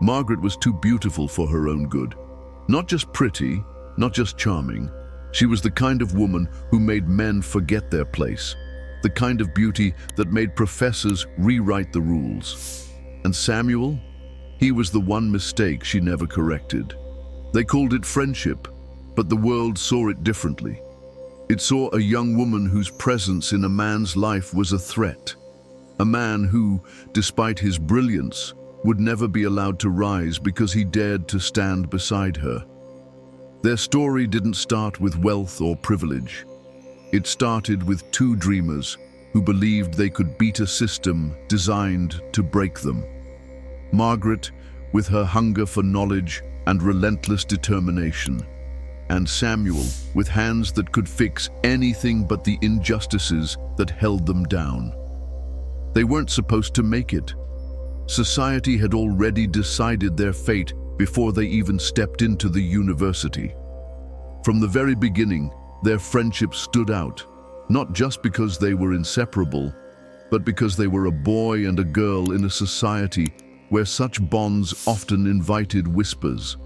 Margret was too beautiful for her own good. Not just pretty, not just charming. She was the kind of woman who made men forget their place. The kind of beauty that made professors rewrite the rules. And Samuel? He was the one mistake she never corrected. They called it friendship, but the world saw it differently. It saw a young woman whose presence in a man's life was a threat. A man who, despite his brilliance, would never be allowed to rise because he dared to stand beside her. Their story didn't start with wealth or privilege. It started with two dreamers who believed they could beat a system designed to break them. Margret, with her hunger for knowledge and relentless determination, and Samuel, with hands that could fix anything but the injustices that held them down. They weren't supposed to make it. Society had already decided their fate before they even stepped into the university. From the very beginning, their friendship stood out, not just because they were inseparable, but because they were a boy and a girl in a society where such bonds often invited whispers.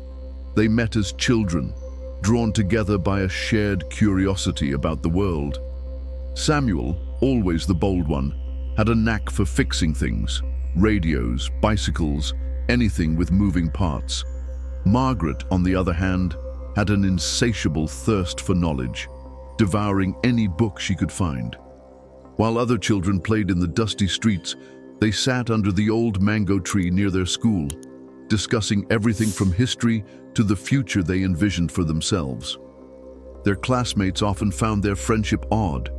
They met as children, drawn together by a shared curiosity about the world. Samuel, always the bold one, had a knack for fixing things: radios, bicycles, anything with moving parts. Margret, on the other hand, had an insatiable thirst for knowledge, devouring any book she could find. While other children played in the dusty streets, they sat under the old mango tree near their school, discussing everything from history to the future they envisioned for themselves. Their classmates often found their friendship odd.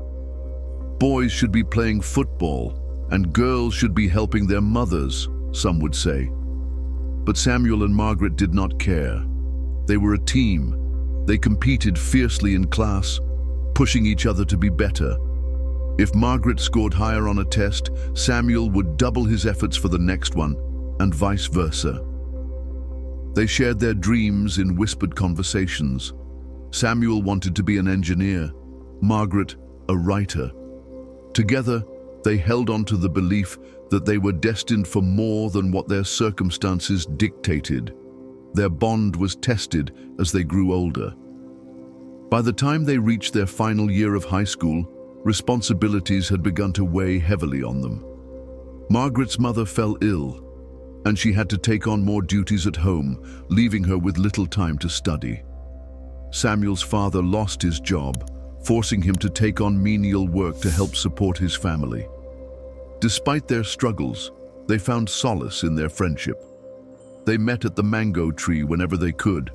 Boys should be playing football, and girls should be helping their mothers, some would say. But Samuel and Margret did not care. They were a team. They competed fiercely in class, pushing each other to be better. If Margret scored higher on a test, Samuel would double his efforts for the next one, and vice versa. They shared their dreams in whispered conversations. Samuel wanted to be an engineer, Margret a writer. Together, they held on to the belief that they were destined for more than what their circumstances dictated. Their bond was tested as they grew older. By the time they reached their final year of high school, responsibilities had begun to weigh heavily on them. Margret's mother fell ill, and she had to take on more duties at home, leaving her with little time to study. Samuel's father lost his job, forcing him to take on menial work to help support his family. Despite their struggles, they found solace in their friendship. They met at the mango tree whenever they could,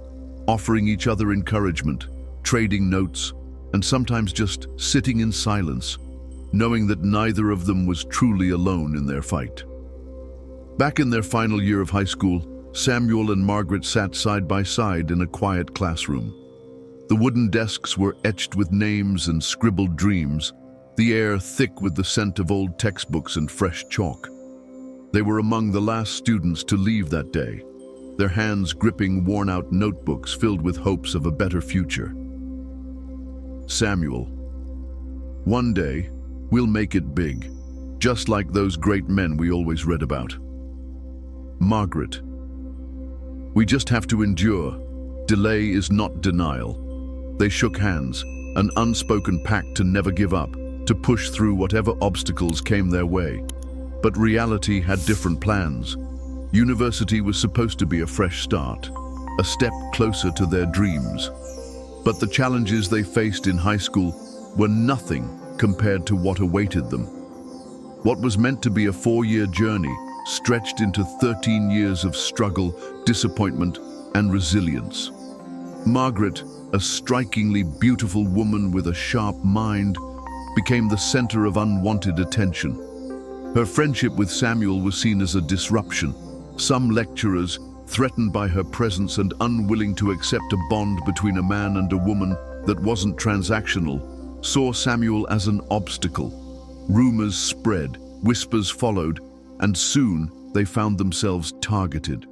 offering each other encouragement, trading notes, and sometimes just sitting in silence, knowing that neither of them was truly alone in their fight. Back in their final year of high school, Samuel and Margret sat side by side in a quiet classroom. The wooden desks were etched with names and scribbled dreams, the air thick with the scent of old textbooks and fresh chalk. They were among the last students to leave that day, their hands gripping worn-out notebooks filled with hopes of a better future. Samuel: "One day, we'll make it big, just like those great men we always read about." Margret: "We just have to endure. Delay is not denial." They shook hands, an unspoken pact to never give up, to push through whatever obstacles came their way. But reality had different plans. University was supposed to be a fresh start, a step closer to their dreams. But the challenges they faced in high school were nothing compared to what awaited them. What was meant to be a 4-year journey stretched into 13 years of struggle, disappointment, and resilience. Margret, a strikingly beautiful woman with a sharp mind, became the center of unwanted attention. Her friendship with Samuel was seen as a disruption. Some lecturers, threatened by her presence and unwilling to accept a bond between a man and a woman that wasn't transactional, saw Samuel as an obstacle. Rumors spread, whispers followed, and soon they found themselves targeted.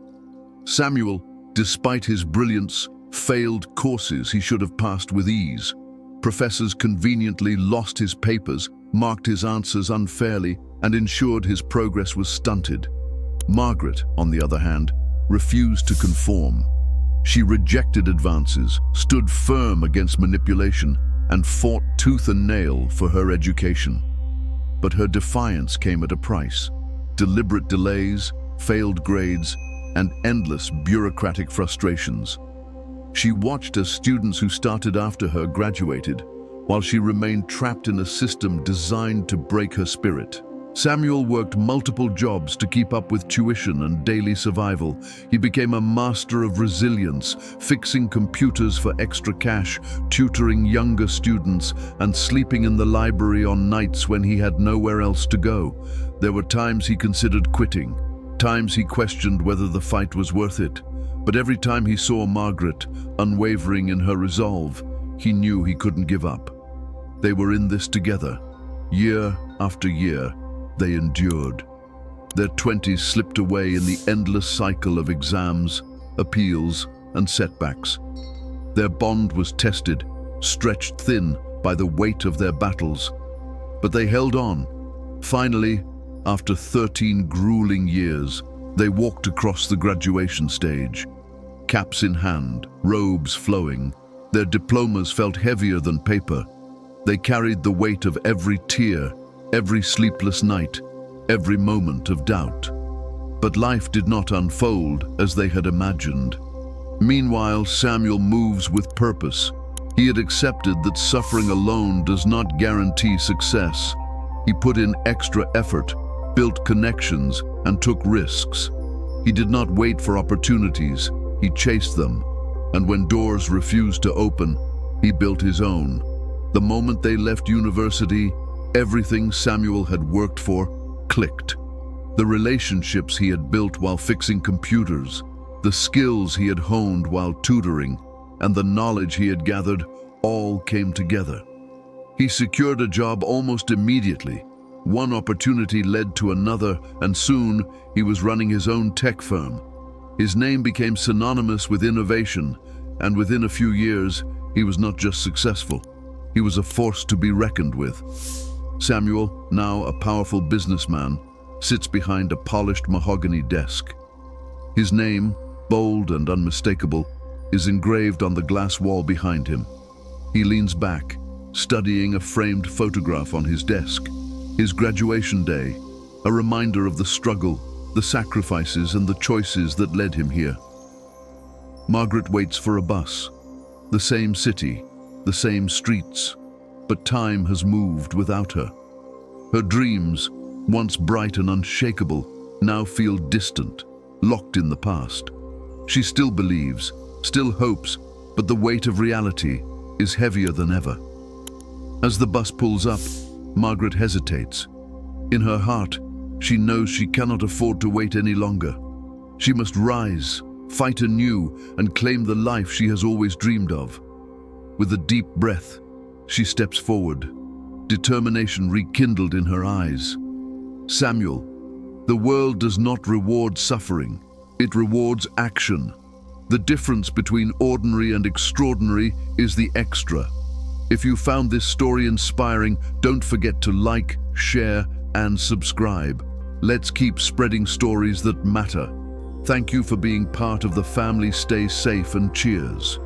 Samuel, despite his brilliance, failed courses he should have passed with ease. Professors conveniently lost his papers, marked his answers unfairly, and ensured his progress was stunted. Margret, on the other hand, refused to conform. She rejected advances, stood firm against manipulation, and fought tooth and nail for her education. But her defiance came at a price: deliberate delays, failed grades, and endless bureaucratic frustrations. She watched as students who started after her graduated, while she remained trapped in a system designed to break her spirit. Samuel worked multiple jobs to keep up with tuition and daily survival. He became a master of resilience, fixing computers for extra cash, tutoring younger students, and sleeping in the library on nights when he had nowhere else to go. There were times he considered quitting, times he questioned whether the fight was worth it. But every time he saw Margret, unwavering in her resolve, he knew he couldn't give up. They were in this together. Year after year, they endured. Their 20s slipped away in the endless cycle of exams, appeals, and setbacks. Their bond was tested, stretched thin by the weight of their battles. But they held on. Finally, after 13 grueling years, they walked across the graduation stage. Caps in hand, robes flowing, their diplomas felt heavier than paper. They carried the weight of every tear, every sleepless night, every moment of doubt. But life did not unfold as they had imagined. Meanwhile, Samuel moves with purpose. He had accepted that suffering alone does not guarantee success. He put in extra effort, built connections, and took risks. He did not wait for opportunities, he chased them. And when doors refused to open, he built his own. The moment they left university, everything Samuel had worked for clicked. The relationships he had built while fixing computers, the skills he had honed while tutoring, and the knowledge he had gathered all came together. He secured a job almost immediately. One opportunity led to another, and soon he was running his own tech firm. His name became synonymous with innovation, and within a few years, he was not just successful. He was a force to be reckoned with. Samuel, now a powerful businessman, sits behind a polished mahogany desk. His name, bold and unmistakable, is engraved on the glass wall behind him. He leans back, studying a framed photograph on his desk. His graduation day, a reminder of the struggle, the sacrifices, and the choices that led him here. Margret waits for a bus. The same city, the same streets, but time has moved without her. Her dreams, once bright and unshakable, now feel distant, locked in the past. She still believes, still hopes, but the weight of reality is heavier than ever. As the bus pulls up, Margret hesitates. In her heart, she knows she cannot afford to wait any longer. She must rise, fight anew, and claim the life she has always dreamed of. With a deep breath, she steps forward, determination rekindled in her eyes. Samuel, the world does not reward suffering, it rewards action. The difference between ordinary and extraordinary is the extra. If you found this story inspiring, don't forget to like, share, and subscribe. Let's keep spreading stories that matter. Thank you for being part of the family. Stay safe and cheers.